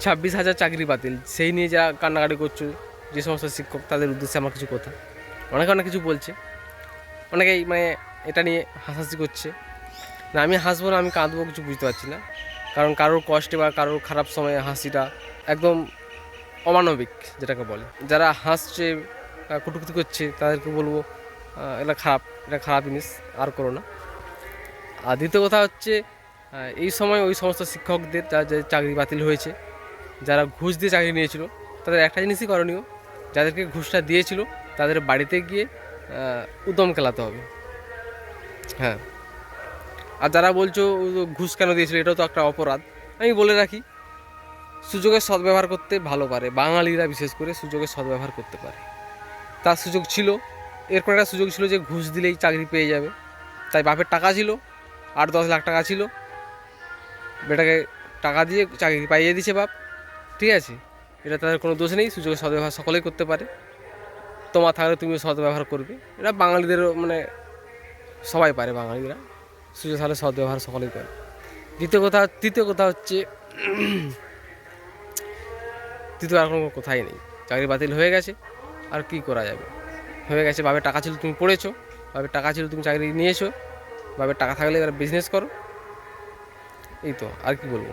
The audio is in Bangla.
26,000 চাকরি বাতিল, সেই নিয়ে যা কান্নাকাটি করছো যে সমস্ত শিক্ষক, তাদের উদ্দেশ্যে আমার কিছু কথা। অনেকে অনেক কিছু বলছে, অনেকেই মানে এটা নিয়ে হাসাহাসি করছে। না, আমি হাসবো না আমি কাঁদবো কিছু বুঝতে পারছি না। কারণ কারোর কষ্টে বা কারোর খারাপ সময়ে হাসিটা একদম অমানবিক, যেটাকে বলে। যারা হাসছে, কটূক্তি করছে, তাদেরকে বলবো এটা খারাপ জিনিস, আর করো না। আর দ্বিতীয় কথা হচ্ছে, এই সময় ওই সমস্ত শিক্ষকদের যাদের চাকরি বাতিল হয়েছে, যারা ঘুষ দিয়ে চাকরি নিয়েছিল, তাদের একটা জিনিসই করণীয়, যাদেরকে ঘুষটা দিয়েছিল তাদের বাড়িতে গিয়ে উদ্যম খেলাতে হবে। হ্যাঁ, আর যারা বলছো ঘুষ কেন দিয়েছিল, এটাও তো একটা অপরাধ। আমি বলে রাখি, সুযোগের সদ্ব্যবহার করতে ভালো পারে বাঙালিরা, বিশেষ করে সুযোগের সদ্ব্যবহার করতে পারে। তার সুযোগ ছিল, এরপর একটা সুযোগ ছিল যে ঘুষ দিলেই চাকরি পেয়ে যাবে। তাই বাপের টাকা ছিল, 8-10 লাখ টাকা ছিল, বেটাকে টাকা দিয়ে চাকরি পাইয়ে দিয়েছে বাপ। ঠিক আছে, এটা তাদের কোনো দোষ নেই, সুযোগের সদ্ব্যবহার সকলেই করতে পারে। তোমার থাকলে তুমিও সদ্ব্যবহার করবে, এটা বাঙালিদেরও মানে সবাই পারে, বাঙালিরা সুযোগ থাকলে সদ্ব্যবহার সকলেই করে। তৃতীয় কথা হচ্ছে, তৃতীয় আর কোনো কথাই নেই, চাকরি বাতিল হয়ে গেছে, আর কি করা যাবে, হয়ে গেছে। বাপের টাকা ছিল তুমি পড়েছো, বাপের টাকা ছিল তুমি চাকরি নিয়েছো, বাপের টাকা থাকলে এবার বিজনেস করো, এই তো, আর কি বলবো।